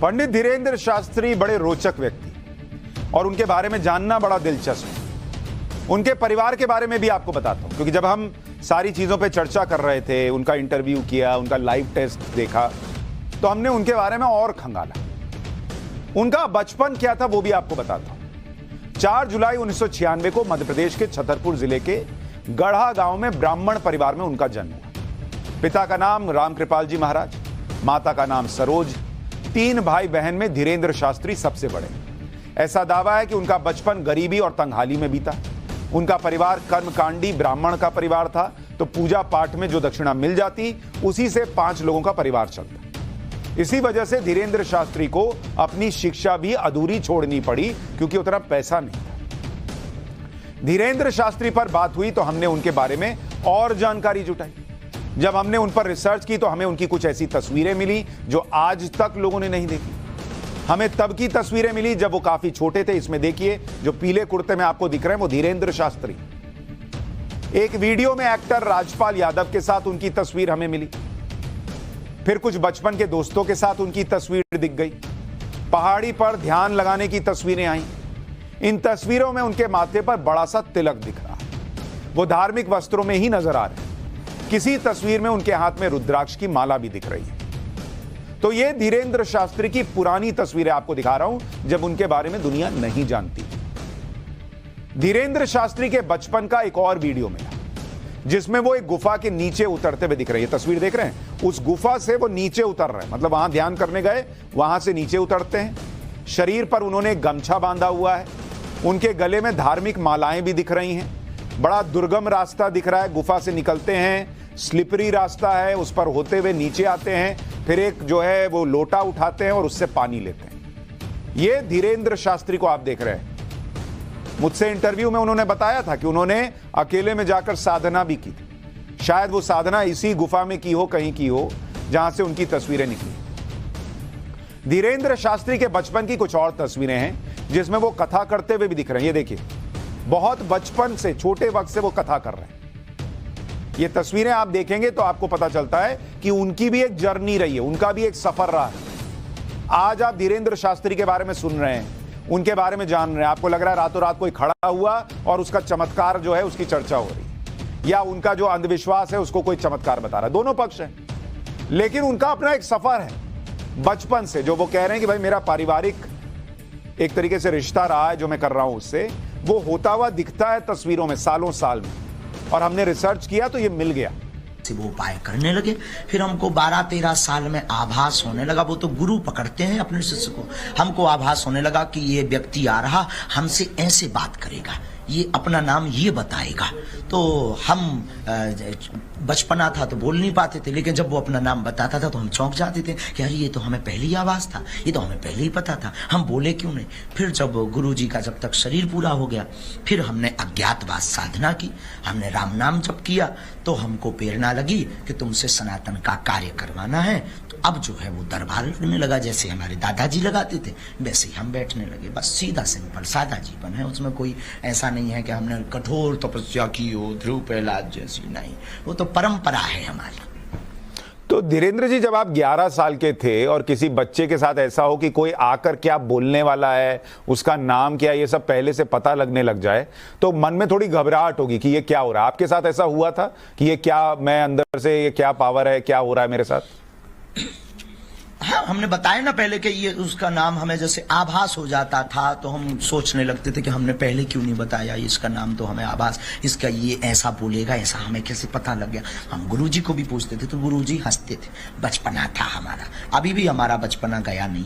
पंडित धीरेन्द्र शास्त्री बड़े रोचक व्यक्ति और उनके बारे में जानना बड़ा दिलचस्प है। उनके परिवार के बारे में भी आपको बताता हूं, क्योंकि जब हम सारी चीजों पे चर्चा कर रहे थे, उनका इंटरव्यू किया, उनका लाइव टेस्ट देखा, तो हमने उनके बारे में और खंगाला। उनका बचपन क्या था वो भी आपको बताता हूं। 4 जुलाई 1996 को मध्य प्रदेश के छतरपुर जिले के गढ़ा गांव में ब्राह्मण परिवार में उनका जन्म हुआ। पिता का नाम रामकृपाल जी महाराज, माता का नाम सरोज। 3 भाई बहन में धीरेन्द्र शास्त्री सबसे बड़े। ऐसा दावा है कि उनका बचपन गरीबी और तंगहाली में बीता। उनका परिवार कर्मकांडी ब्राह्मण का परिवार था, तो पूजा पाठ में जो दक्षिणा मिल जाती उसी से 5 लोगों का परिवार चलता। इसी वजह से धीरेन्द्र शास्त्री को अपनी शिक्षा भी अधूरी छोड़नी पड़ी, क्योंकि उतना पैसा नहीं था। धीरेन्द्र शास्त्री पर बात हुई तो हमने उनके बारे में और जानकारी जुटाई। जब हमने उन पर रिसर्च की तो हमें उनकी कुछ ऐसी तस्वीरें मिली जो आज तक लोगों ने नहीं देखी। हमें तब की तस्वीरें मिली जब वो काफी छोटे थे। इसमें देखिए, जो पीले कुर्ते में आपको दिख रहे हैं वो धीरेन्द्र शास्त्री। एक वीडियो में एक्टर राजपाल यादव के साथ उनकी तस्वीर हमें मिली। फिर कुछ बचपन के दोस्तों के साथ उनकी तस्वीर दिख गई। पहाड़ी पर ध्यान लगाने की तस्वीरें आई। इन तस्वीरों में उनके माथे पर बड़ा सा तिलक दिख रहा है। वो धार्मिक वस्त्रों में ही नजर आ रहे हैं। किसी तस्वीर में उनके हाथ में रुद्राक्ष की माला भी दिख रही है। तो ये धीरेन्द्र शास्त्री की पुरानी तस्वीरें आपको दिखा रहा हूं, जब उनके बारे में दुनिया नहीं जानती। धीरेन्द्र शास्त्री के बचपन का एक और वीडियो मिला, जिसमें वो एक गुफा के नीचे उतरते हुए दिख रही है। तस्वीर देख रहे हैं, उस गुफा से वो नीचे उतर रहे हैं, मतलब वहां ध्यान करने गए, वहां से नीचे उतरते हैं। शरीर पर उन्होंने गमछा बांधा हुआ है। उनके गले में धार्मिक मालाएं भी दिख रही हैं। बड़ा दुर्गम रास्ता दिख रहा है। गुफा से निकलते हैं, स्लिपरी रास्ता है, उस पर होते हुए नीचे आते हैं। फिर एक जो है वो लोटा उठाते हैं और उससे पानी लेते हैं। ये धीरेन्द्र शास्त्री को आप देख रहे हैं। मुझसे इंटरव्यू में उन्होंने बताया था कि उन्होंने अकेले में जाकर साधना भी की थी। शायद वो साधना इसी गुफा में की हो, कहीं की हो, जहां से उनकी तस्वीरें निकली। धीरेन्द्र शास्त्री के बचपन की कुछ और तस्वीरें हैं, जिसमें वो कथा करते हुए भी दिख रहे हैं। ये देखिए, बहुत बचपन से, छोटे वक्त से वो कथा कर रहे हैं। ये तस्वीरें आप देखेंगे तो आपको पता चलता है कि उनकी भी एक जर्नी रही है, उनका भी एक सफर रहा है। आज आप धीरेन्द्र शास्त्री के बारे में सुन रहे हैं, उनके बारे में जान रहे हैं। आपको लग रहा है रातों रात कोई खड़ा हुआ और उसका चमत्कार जो है उसकी चर्चा हो रही है, या उनका जो अंधविश्वास है उसको कोई चमत्कार बता रहा है। दोनों पक्ष हैं, लेकिन उनका अपना एक सफर है बचपन से, जो वो कह रहे हैं कि भाई मेरा पारिवारिक एक तरीके से रिश्ता रहा है जो मैं कर रहा हूं उससे, वो होता हुआ दिखता है तस्वीरों में सालों साल में। और हमने रिसर्च किया तो ये मिल गया। वो उपाय करने लगे। फिर हमको 12-13 साल में आभास होने लगा। वो तो गुरु पकड़ते हैं अपने शिष्य को। हमको आभास होने लगा कि ये व्यक्ति आ रहा, हमसे ऐसे बात करेगा, ये अपना नाम ये बताएगा। तो हम बचपना था तो बोल नहीं पाते थे, लेकिन जब वो अपना नाम बताता था तो हम चौंक जाते थे कि अरे ये तो हमें पहले ही आवाज था, ये तो हमें पहले ही पता था, हम बोले क्यों नहीं। फिर जब गुरुजी का जब तक शरीर पूरा हो गया, फिर हमने अज्ञातवास साधना की, हमने राम नाम जप किया, तो हमको प्रेरणा लगी कि तुमसे सनातन का कार्य करवाना है। तो अब जो है वो दरबार लगने लगा, जैसे हमारे दादाजी लगाते थे वैसे ही हम बैठने लगे। बस सीधा सिंपल सादा जीवन है, उसमें कोई ऐसा नहीं है कि हमने कठोर तपस्या की हो, ध्रुव प्रहलाद जैसी, नहीं। वो तो परंपरा है हमारी। तो धीरेन्द्र जी, जब आप 11 साल के थे और किसी बच्चे के साथ ऐसा हो कि कोई आकर क्या बोलने वाला है, उसका नाम क्या है, ये सब पहले से पता लगने लग जाए, तो मन में थोड़ी घबराहट होगी कि ये क्या हो रहा है। आपके साथ ऐसा हुआ था कि ये क्या, मैं अंदर से ये क्या पावर है, क्या हो रहा है मेरे साथ? हाँ, हमने बताया ना पहले कि ये उसका नाम हमें जैसे आभास हो जाता था, तो हम सोचने लगते थे कि हमने पहले क्यों नहीं बताया इसका नाम, तो हमें आभास, इसका ये ऐसा बोलेगा, ऐसा हमें कैसे पता लग गया। हम गुरुजी को भी पूछते थे तो गुरुजी हंसते थे। बचपना था हमारा, अभी भी हमारा बचपना गया नहीं।